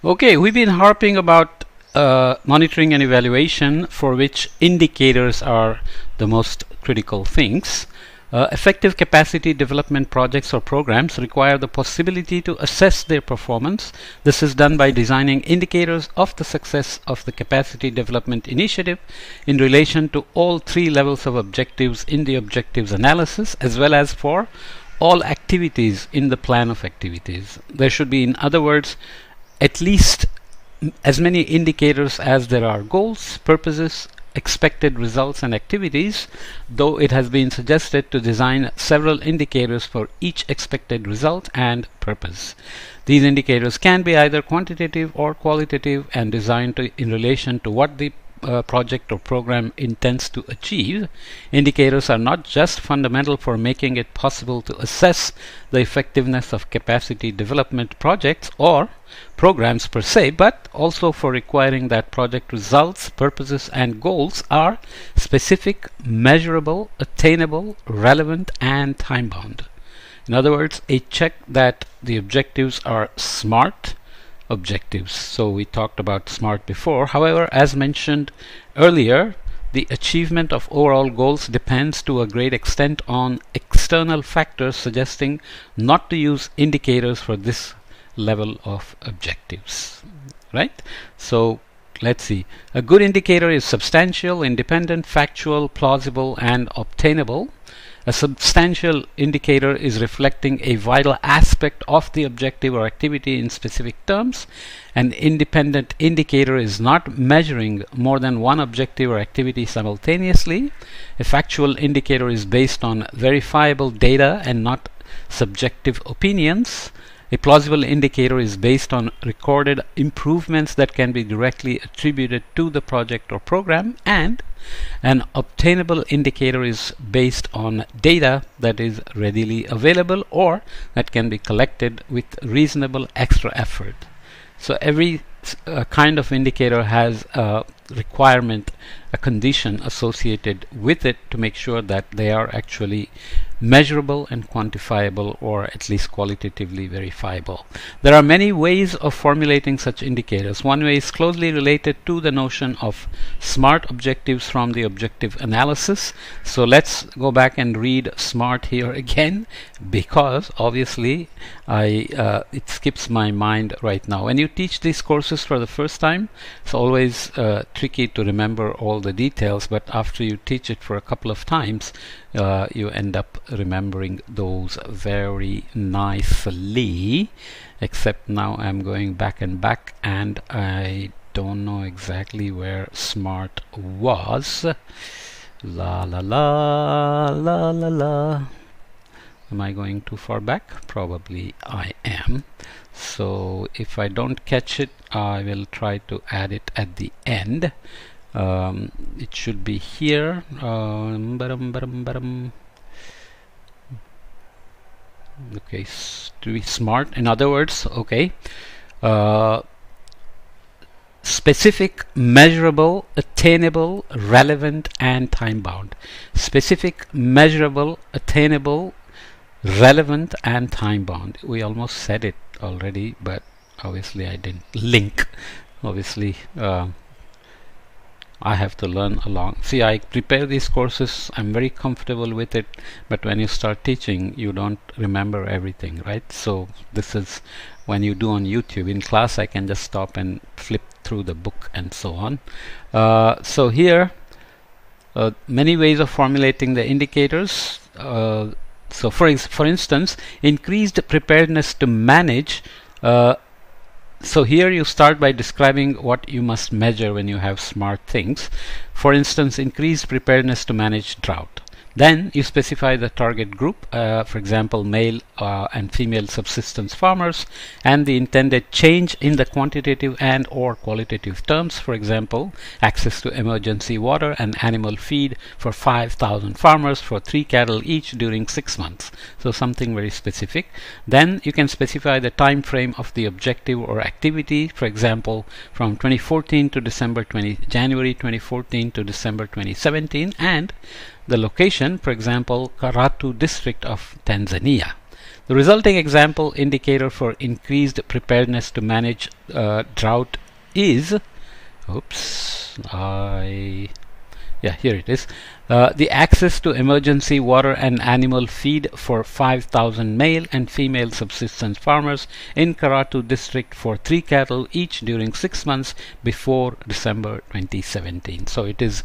Okay, we've been harping about monitoring and evaluation, for which indicators are the most critical things. Effective capacity development projects or programs require the possibility to assess their performance. This is done by designing indicators of the success of the capacity development initiative in relation to all three levels of objectives in the objectives analysis, as well as for all activities in the plan of activities. There should be, in other words, at least as many indicators as there are goals, purposes, expected results and activities, though it has been suggested to design several indicators for each expected result and purpose. These indicators can be either quantitative or qualitative and designed in relation to what the project or program intends to achieve. Indicators are not just fundamental for making it possible to assess the effectiveness of capacity development projects or programs per se, but also for requiring that project results, purposes and goals are specific, measurable, attainable, relevant and time-bound. In other words, a check that the objectives are SMART objectives. So we talked about SMART before. However, as mentioned earlier, the achievement of overall goals depends to a great extent on external factors, suggesting not to use indicators for this level of objectives. Right? So let's see. A good indicator is substantial, independent, factual, plausible and obtainable. A substantial indicator is reflecting a vital aspect of the objective or activity in specific terms. An independent indicator is not measuring more than one objective or activity simultaneously. A factual indicator is based on verifiable data and not subjective opinions. A plausible indicator is based on recorded improvements that can be directly attributed to the project or program, and an obtainable indicator is based on data that is readily available or that can be collected with reasonable extra effort. So every kind of indicator has a requirement, a condition associated with it to make sure that they are actually measurable and quantifiable, or at least qualitatively verifiable. There are many ways of formulating such indicators. One way is closely related to the notion of SMART objectives from the objective analysis. So let's go back and read SMART here again, because obviously it skips my mind right now. When you teach these courses for the first time, it's always tricky to remember all the details, but after you teach it for a couple of times, you end up remembering those very nicely. Except now I'm going back and I don't know exactly where SMART was. La la la la la la. Am I going too far back? Probably I am. So if I don't catch it, I will try to add it at the end. It should be here. Okay, to be SMART. In other words, okay, specific, measurable, attainable, relevant and time-bound. Specific, measurable, attainable, relevant and time-bound. We almost said it already, but obviously I didn't link. Obviously I have to learn along. See, I prepare these courses, I'm very comfortable with it, but when you start teaching, you don't remember everything, right? So this is when you do on YouTube. In class, I can just stop and flip through the book and so on. So here, many ways of formulating the indicators. So for instance, increased preparedness to manage. So here you start by describing what you must measure when you have SMART things. For instance, increased preparedness to manage drought. Then you specify the target group, for example, male and female subsistence farmers, and the intended change in the quantitative and or qualitative terms, for example, access to emergency water and animal feed for 5,000 farmers for 3 cattle each during 6 months. So something very specific. Then you can specify the time frame of the objective or activity, for example, from 2014 to January 2014 to December 2017, and the location, for example, Karatu district of Tanzania. The resulting example indicator for increased preparedness to manage drought is, here it is. The access to emergency water and animal feed for 5,000 male and female subsistence farmers in Karatu district for 3 cattle each during 6 months before December 2017. So it is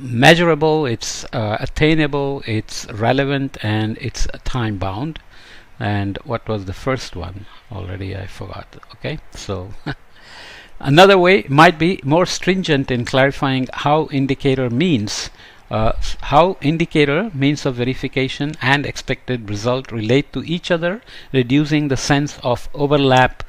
measurable, it's attainable, it's relevant, and it's time bound. And what was the first one? Already I forgot. Okay, so another way might be more stringent in clarifying how indicator means of verification and expected result relate to each other, reducing the sense of overlap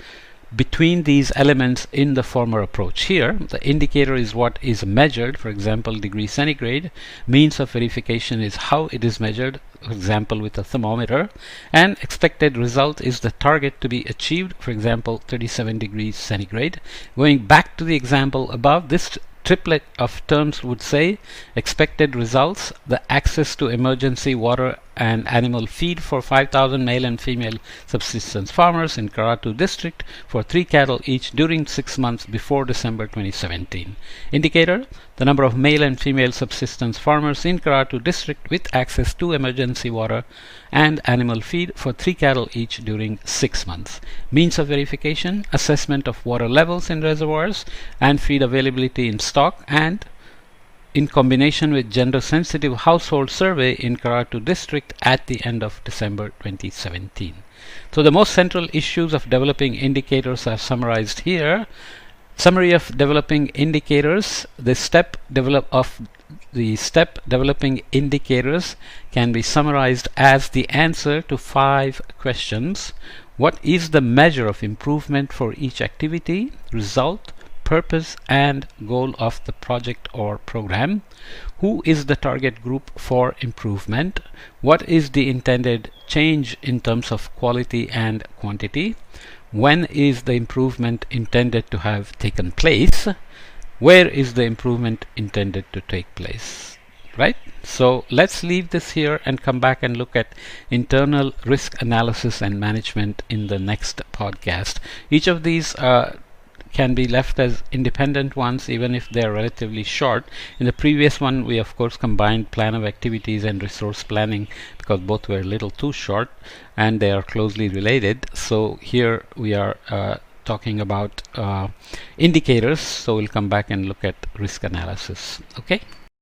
between these elements in the former approach. Here, the indicator is what is measured, for example, degree centigrade. Means of verification is how it is measured, for example, with a thermometer. And expected result is the target to be achieved, for example, 37 degrees centigrade. Going back to the example above, this triplet of terms would say expected results, the access to emergency water and animal feed for 5,000 male and female subsistence farmers in Karatu district for 3 cattle each during 6 months before December 2017. Indicator, the number of male and female subsistence farmers in Karatu district with access to emergency water and animal feed for 3 cattle each during 6 months. Means of verification, assessment of water levels in reservoirs and feed availability in stock, and in combination with gender-sensitive household survey in Karatu district at the end of December 2017. So the most central issues of developing indicators are summarized here. Summary of developing indicators. The step developing indicators can be summarized as the answer to 5 questions. What is the measure of improvement for each activity, result, purpose and goal of the project or program? Who is the target group for improvement? What is the intended change in terms of quality and quantity? When is the improvement intended to have taken place? Where is the improvement intended to take place? Right? So let's leave this here and come back and look at internal risk analysis and management in the next podcast. Each of these can be left as independent ones even if they are relatively short. In the previous one we of course combined plan of activities and resource planning because both were a little too short and they are closely related. So here we are talking about indicators, so we'll come back and look at risk analysis. Okay.